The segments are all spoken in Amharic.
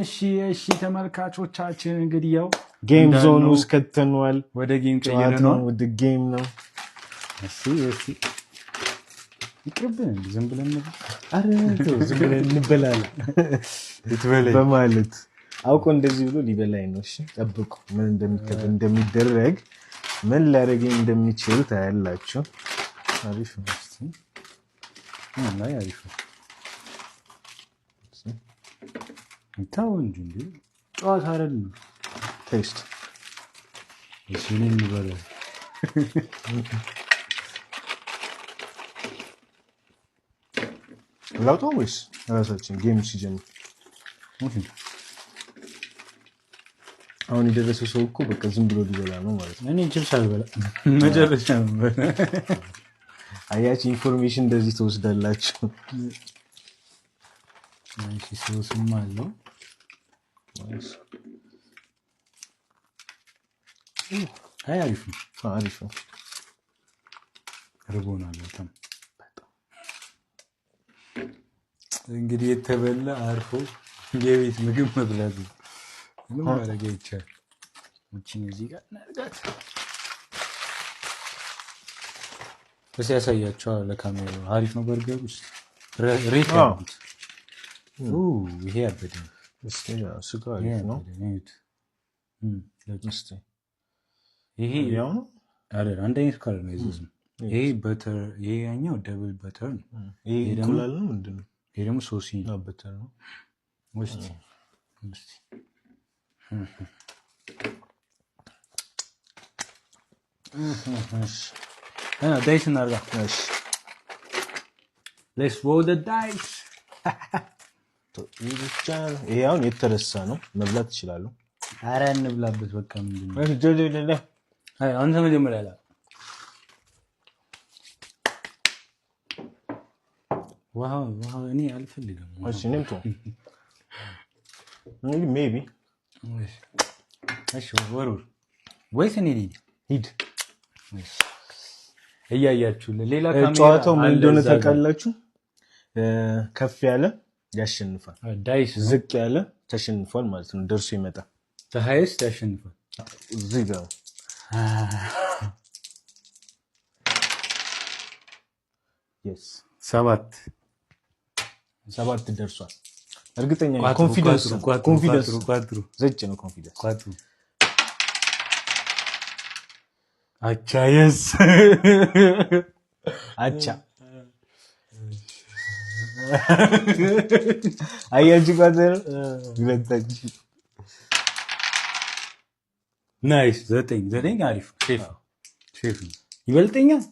እሺ ተመልካቾቻችን እንግዲህ ያው ጌም ዞን ውስጥ ከተነዋል። ወደ ጌም ቀይረናል። ወደ ጌም ነው። እሺ ይቅርብን ዝም ብለን ነው ዝም ብለን እንበላለን በማለት አውቆ እንደዚህ ብሎ ሊበላኝ ነው። እሺ ጠብቁ፣ ምን እንደሚደረግ ምን ሊያደርገኝ እንደሚችል ታያላችሁ። አሪፍ ነው። አሪፍ ነው። ታው እንጂ ጨዋታ አይደለም። ቴስት እሺ ምን ይበላል? ላውጣው ወይስ ራሳችን ጌም ሲጀምር? አሁን የደረሰው ሰው እኮ በቃ ዝም ብሎ ሊበላ ነው ማለት ነው። እኔ ችፕስ አልበላ መጨረሻ ነው። አያችሁ ኢንፎርሜሽን እንደዚህ ተወስዳላችሁ። እሺ ሶስም አለው። አሪፍ ነው። ርቦናል በጣም እንግዲህ የተበላ አርፎ የቤት ምግብ መብላት ነው። ምን ማድረግ ይቻላል? እቺን እዚህ ጋር እናድርጋት። ያሳያቸዋል ለካሜራው። አሪፍ ነው። በርገር ውስጥ ሬት ያሉት ይሄ ያበደ እስቲ ስጋ አሪፍ ነው። ይሄ ያው ነው አይደል? አንድ አይነት ከለር ነው የዘዝም። ይሄ በተር፣ ይሄ ያኛው ደብል በተር ነው። ይሄ እንቁላል ነው ምንድነው? ይሄ ደግሞ ሶሲ ነው። በተር ነው። ወስቲ ዳይስ እናድርጋ። ሌትስ ሮል ዘ ዳይስ። ይሄ አሁን የተረሳ ነው። መብላት ይችላሉ። ኧረ እንብላበት በቃ። ምንድን ነው አንተ መጀመሪያ ላይ ዋው እኔ አልፈልግም። እሺ ነምቶ ሜቢ እሺ ወሩር ወይስ እኔ ሂድ እያያችሁ ሌላ ካሜራ ጨዋታው ምን እንደሆነ ታውቃላችሁ? ከፍ ያለ ያሸንፋል፣ ዳይስ ዝቅ ያለ ተሸንፏል ማለት ነው። ደርሶ ይመጣል። ተሃይስ ያሸንፋል። እዚህ ጋር yes 7 ደርሷል። እርግጠኛ ነኝ። ኮንፊደንስ ዘጭ ነው። ኮንፊደንስ አቻ yes አቻ አያችሁ ጓዘር ግለታች ናይስ 9 አሪፍ ሼፍ ይበልጠኛል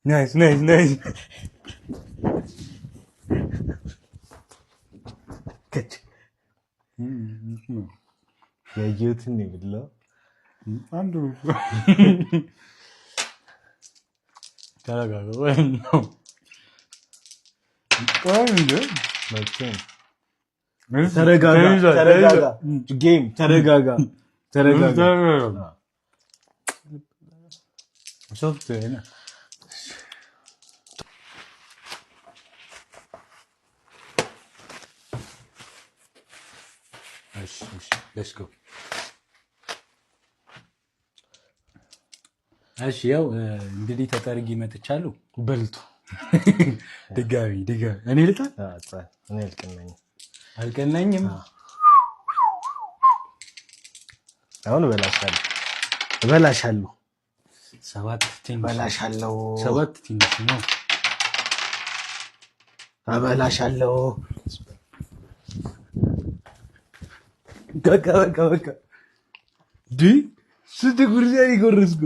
ናይስ ከች ያየሁትን ነው የምልህ። አንዱ ተረጋጋ ወይ ነው ተረጋጋ። ጌም ተረጋጋ። ሶፍትዌር ነው። እሺ let's go። እሺ ያው እንግዲህ ተጠርጊ መጥቻለሁ። በልቱ ድጋሚ እኔ ልጣ እኔ አልቀናኝም። አሁን እበላሻለሁ። 7 ትንሽ እበላሻለሁ። 7 ትንሽ ነው። እበላሻለሁ። በቃ ዲ ስንት ጉርሻን ይጎርስኩ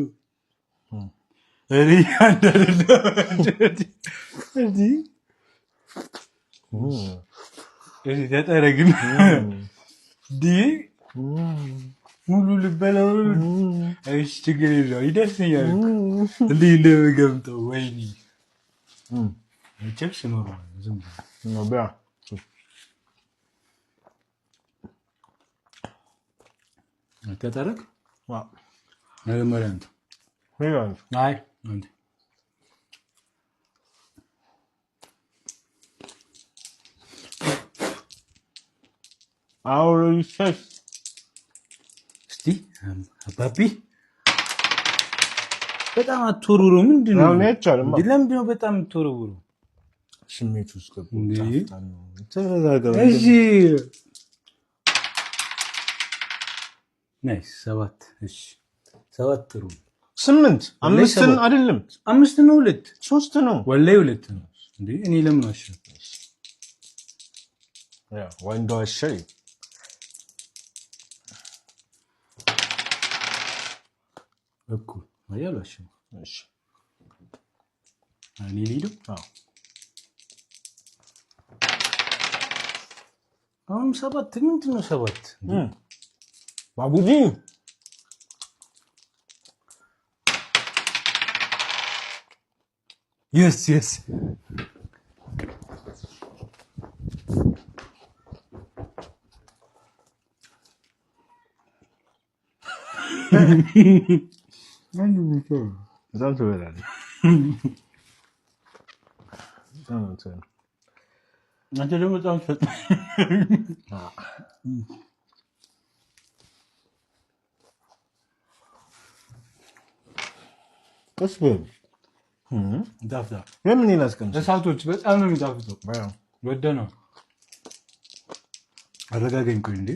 እኔ አንዳንድ ተጠረግን ዲ ሙሉ ልበላው። እሺ ችግር የለውም ይደርሰኛል። እንዴ እንደምገምጠው ወይኔ ችፕስ ኖርማል ዝም ብሎ ነው ቢያ ተጠረቅ ዋ መጀመሪያ እንትን ሄራን አይ አንተ አውሪ ሰስ እስቲ አባቢ በጣም አትወርውሩ ምንድን ነው? ለምንድን ነው በጣም የምትወርውሩ? ስሜት ውስጥ ገቡ። እሺ ናይስ 7 እሺ 7 ጥሩ 8 5 አይደለም 5 ነው 2 3 ነው ወላሂ 2 ነው እንዴ እኔ ለምን አሸነፍ ያ ወንዶ አሸይ እኮ አያሉ አሸነፍ እሺ እኔ ሊዱ አሁን 7 ምንድን ነው 7 ባቡጂ yes Zaten öyle. Tamam. አንተ ደግሞ በጣም ፈጥ ቀስ በል ዳፍታ ለምን ይላስቀምጥ እሳቶች በጣም ነው የሚጣፍጠው ወደ ነው አረጋገኝ ቆይ እንዴ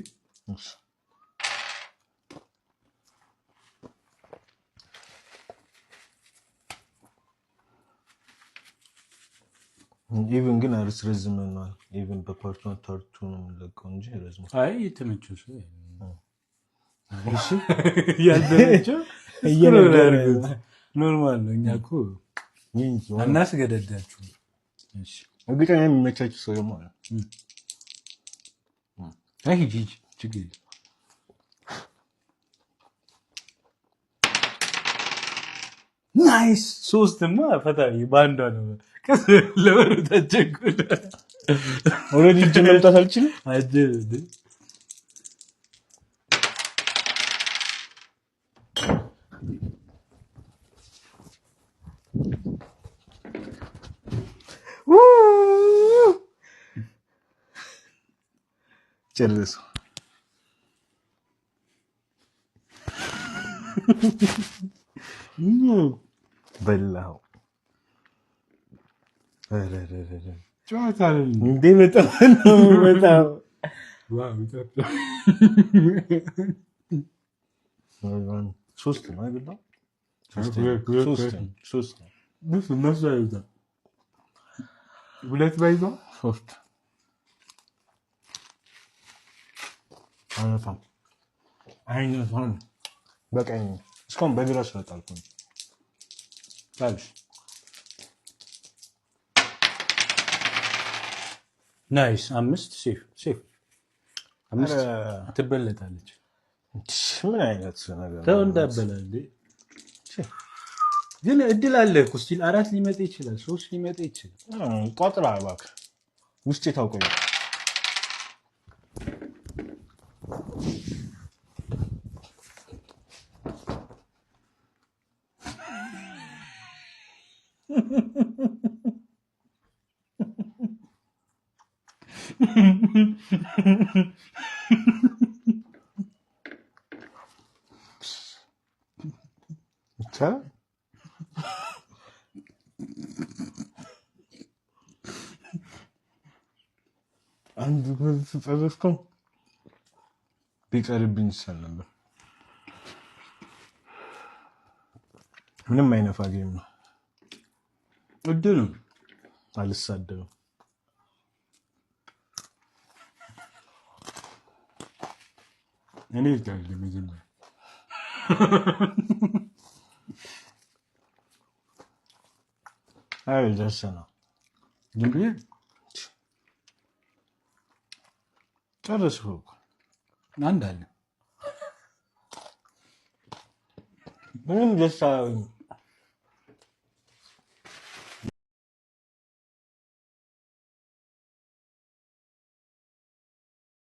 ኢቭን ግን አርስረዝመናል ኢቭን በፓርትነር ታርቱ ነው ለቀው እንጂ ረዝም አይ የተመቸው ሰው እሺ ያደረቸው ኖርማል ነው እኛ እኮ አናስገደዳችሁ እሺ እግጠኛ የሚመቻችሁ ሰው ደግሞ አለ አይ ጂጂ ችግር ናይስ ሶስትማ ፈታኝ ባንዷ ነው ለወረታቸኩል ኦሬዲ እጅ መምጣት አልችልም አይደል ጨርሱ በላው ጨዋታ እንዴ በጣም ነው በጣም ዋው ኢትዮጵያ ሶስት ነው አይደል ሶስት ብዙ መስዋዕት ሁለት ባይዞ ሶስት አላፋም አይነቷን በቀኝ እስካሁን በግራ ስለጣልኩኝ ታዲያ ናይስ 5 ሴፍ 5 ትበለጣለች ምን አይነት ነገር ተው እንዳበላል ግን እድል አለ እኮ ስቲል 4 ሊመጣ ይችላል 3 ሊመጣ ይችላል ቋጥራ እባክህ ውስጥ ታውቀኝ 자 አንዱ ተፈረስኩ ቢቀርብኝ ይችላል ነበር ምንም አይነፋ ጌም ነው እድል አልሳደብም እኔ ይታል ለመጀመሪያ አይ ደሰና ዝም ብዬ ጨረስኩ አንድ አለ ምንም ደስታ